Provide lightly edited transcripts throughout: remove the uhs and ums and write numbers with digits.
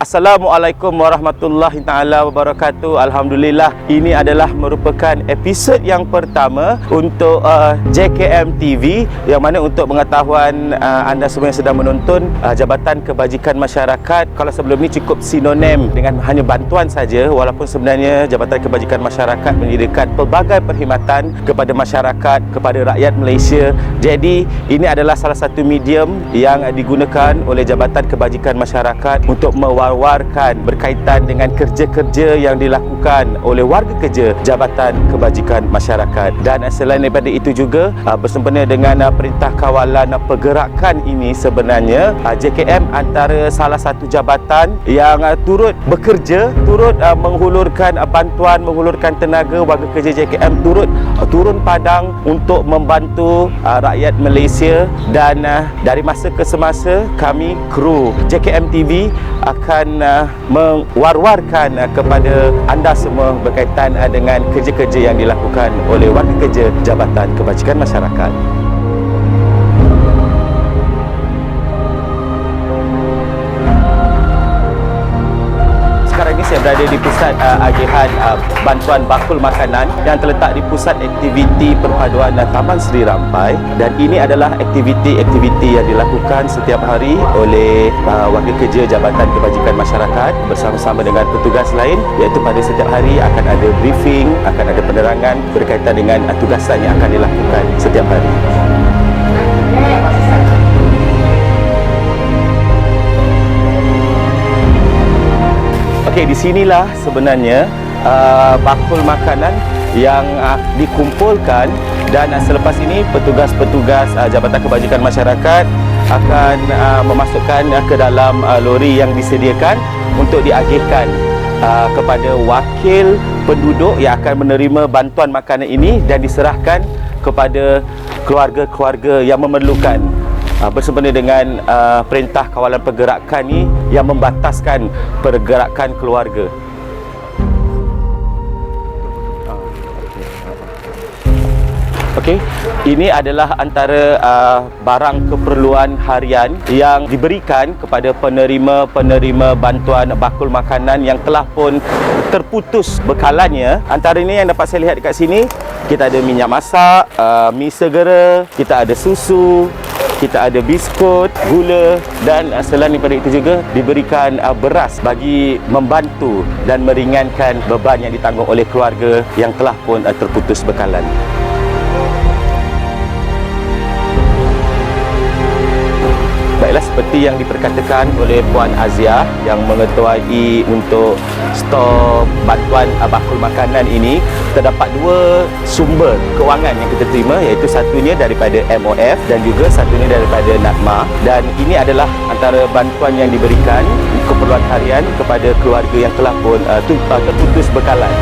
Assalamualaikum warahmatullahi taala wabarakatuh. Alhamdulillah, ini adalah merupakan episod yang pertama untuk JKM TV, yang mana untuk pengetahuan anda semua yang sedang menonton, Jabatan Kebajikan Masyarakat kalau sebelum ni cukup sinonim dengan hanya bantuan saja, walaupun sebenarnya Jabatan Kebajikan Masyarakat menyediakan pelbagai perkhidmatan kepada masyarakat, kepada rakyat Malaysia. Jadi ini adalah salah satu medium yang digunakan oleh Jabatan Kebajikan Masyarakat untuk mewawarkan berkaitan dengan kerja-kerja yang dilakukan oleh warga kerja Jabatan Kebajikan Masyarakat. Dan selain daripada itu juga, bersempena dengan Perintah Kawalan Pergerakan ini, sebenarnya JKM antara salah satu jabatan yang turut bekerja, turut menghulurkan bantuan, menghulurkan tenaga. Warga kerja JKM turun padang untuk membantu rakyat Malaysia. Dan dari masa ke semasa, kami kru JKM TV akan mewar-warkan kepada anda semua berkaitan dengan kerja-kerja yang dilakukan oleh warga kerja Jabatan Kebajikan Masyarakat. Sekarang ini saya berada di pusat agihan bantuan bakul makanan yang terletak di Pusat Aktiviti Perpaduan Taman Seri Rampai, dan ini adalah aktiviti-aktiviti yang dilakukan setiap hari oleh warga kerja Jabatan Kebajikan Masyarakat bersama-sama dengan petugas lain, iaitu pada setiap hari akan ada briefing, akan ada penerangan berkaitan dengan tugasan yang akan dilakukan setiap hari. Okey, di sinilah sebenarnya bakul makanan yang dikumpulkan, dan selepas ini petugas-petugas Jabatan Kebajikan Masyarakat akan memasukkan ke dalam lori yang disediakan untuk diagihkan kepada wakil penduduk yang akan menerima bantuan makanan ini dan diserahkan kepada keluarga-keluarga yang memerlukan. Bersempena dengan Perintah Kawalan Pergerakan ni yang membataskan pergerakan keluarga. Okey, ini adalah antara barang keperluan harian yang diberikan kepada penerima-penerima bantuan bakul makanan yang telah pun terputus bekalannya. Antara ini yang dapat saya lihat dekat sini, kita ada minyak masak, mi segera, kita ada susu, kita ada biskut, gula, dan selain daripada itu juga diberikan beras bagi membantu dan meringankan beban yang ditanggung oleh keluarga yang telah pun terputus bekalan. Baiklah, seperti yang diperkatakan oleh Puan Azia yang mengetuai untuk stor bantuan bakul makanan ini, terdapat dua sumber kewangan yang kita terima, iaitu satunya daripada MOF dan juga satunya daripada NADMA, dan ini adalah antara bantuan yang diberikan keperluan harian kepada keluarga yang telah pun terputus bekalan.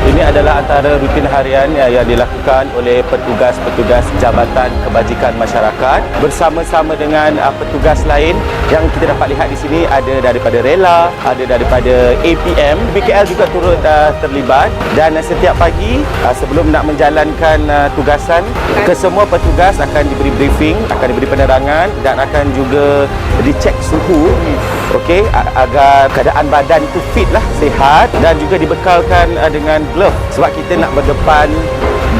Ini adalah antara rutin harian yang dilakukan oleh petugas-petugas Jabatan Kebajikan Masyarakat bersama-sama dengan petugas lain. Yang kita dapat lihat di sini ada daripada Rela, ada daripada APM, BKL juga turut terlibat. Dan setiap pagi sebelum nak menjalankan tugasan, kesemua petugas akan diberi briefing, akan diberi penerangan dan akan juga dicek suhu, okey, agar keadaan badan itu fit lah, sihat, dan juga dibekalkan dengan glove, sebab kita nak berdepan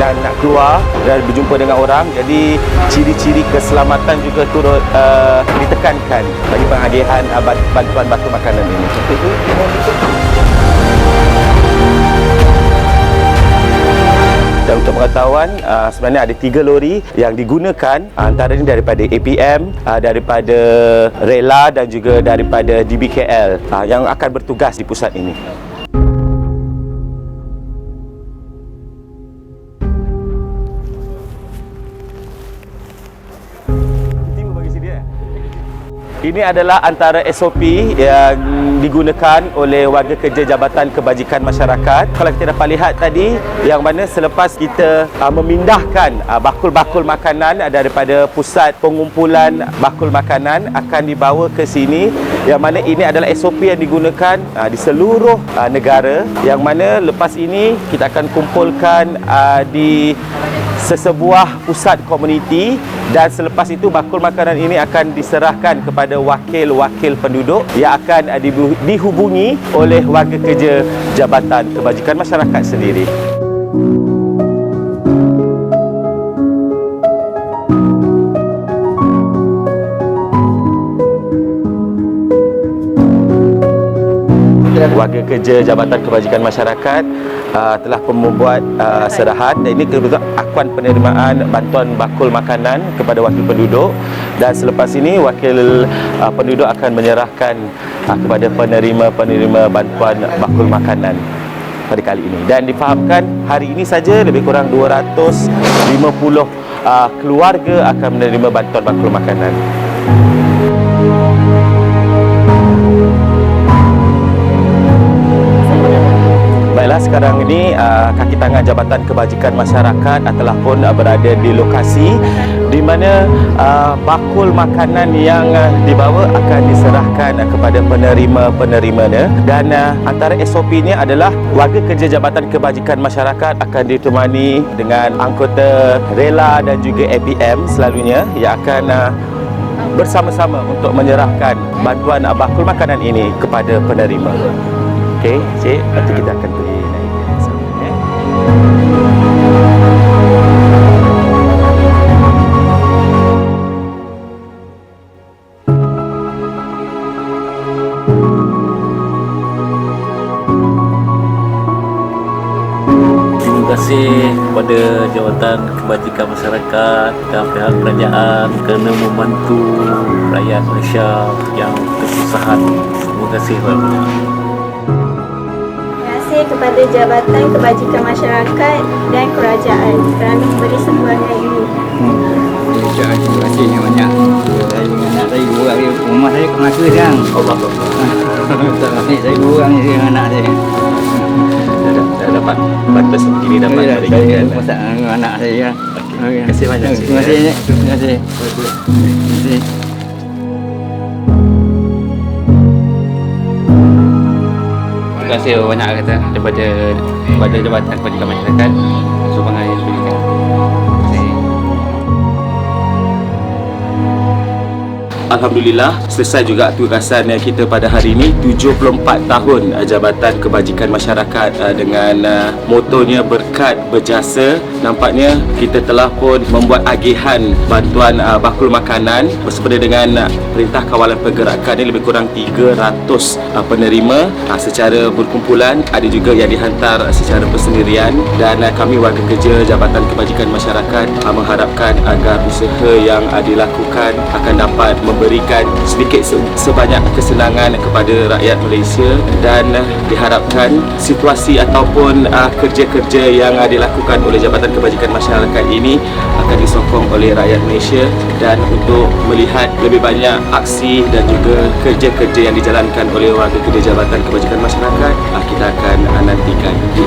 dan nak keluar dan berjumpa dengan orang. Jadi ciri-ciri keselamatan juga turut ditekankan bagi pengagihan bantuan bakul makanan ini. Dan untuk pengetahuan, sebenarnya ada 3 lori yang digunakan, antaranya daripada APM, daripada Rela dan juga daripada DBKL yang akan bertugas di pusat ini. Ini adalah antara SOP yang digunakan oleh warga kerja Jabatan Kebajikan Masyarakat. Kalau kita dapat lihat tadi, yang mana selepas kita memindahkan bakul-bakul makanan daripada pusat pengumpulan bakul makanan akan dibawa ke sini, yang mana ini adalah SOP yang digunakan di seluruh negara, yang mana lepas ini kita akan kumpulkan di sesebuah pusat komuniti, dan selepas itu bakul makanan ini akan diserahkan kepada wakil-wakil penduduk yang akan dihubungi oleh warga kerja Jabatan Kebajikan Masyarakat sendiri. Warga kerja Jabatan Kebajikan Masyarakat telah membuat serahan, dan ini kebetulan akuan penerimaan bantuan bakul makanan kepada wakil penduduk, dan selepas ini wakil penduduk akan menyerahkan kepada penerima-penerima bantuan bakul makanan pada kali ini. Dan difahamkan hari ini saja lebih kurang 250 keluarga akan menerima bantuan bakul makanan. Baiklah, sekarang ini kaki tangan Jabatan Kebajikan Masyarakat telah pun berada di lokasi di mana bakul makanan yang dibawa akan diserahkan kepada penerima-penerimanya, dan antara SOP-nya adalah warga kerja Jabatan Kebajikan Masyarakat akan ditemani dengan anggota rela dan juga APM selalunya yang akan bersama-sama untuk menyerahkan bantuan bakul makanan ini kepada penerima. Okey, cik, nanti kita akan pergi naik sama, ya. Terima kasih kepada Jabatan Kebajikan Masyarakat dan pihak kerajaan kerana membantu rakyat Malaysia yang kesusahan. Terima kasih banyak. Terima kasih kepada Jabatan Kebajikan Masyarakat dan kerajaan kerana memberi sumbangan ini. Terima kasih yang banyak. Saya dengan anak saya dua orang, rumah saya ke Melaka sekarang. Allah. Saya dua orang ni dengan anak saya. Dah dapat bantuan seperti ini dapat Saya diberikan. masak dengan anak saya. Terima kasih banyak, cik. Terima kasih. Terima kasih. Terima kasih. Terima kasih banyak kata daripada Jabatan Kebajikan Masyarakat sumbangan yang diberikan. Alhamdulillah, selesai juga tugasan kita pada hari ini. 74 tahun Jabatan Kebajikan Masyarakat dengan motonya berkat berjasa. Nampaknya kita telah pun membuat agihan bantuan bakul makanan bersama dengan Perintah Kawalan Pergerakan ini lebih kurang 300 penerima secara berkumpulan, ada juga yang dihantar secara persendirian, dan kami warga kerja Jabatan Kebajikan Masyarakat mengharapkan agar usaha yang dilakukan akan dapat memberikan sedikit sebanyak kesenangan kepada rakyat Malaysia, dan diharapkan situasi ataupun kerja-kerja yang dilakukan oleh Jabatan Kebajikan Masyarakat ini akan disokong oleh rakyat Malaysia, dan untuk melihat lebih banyak aksi dan juga kerja-kerja yang dijalankan oleh warga kerja Jabatan Kebajikan Masyarakat, kita akan nantikan di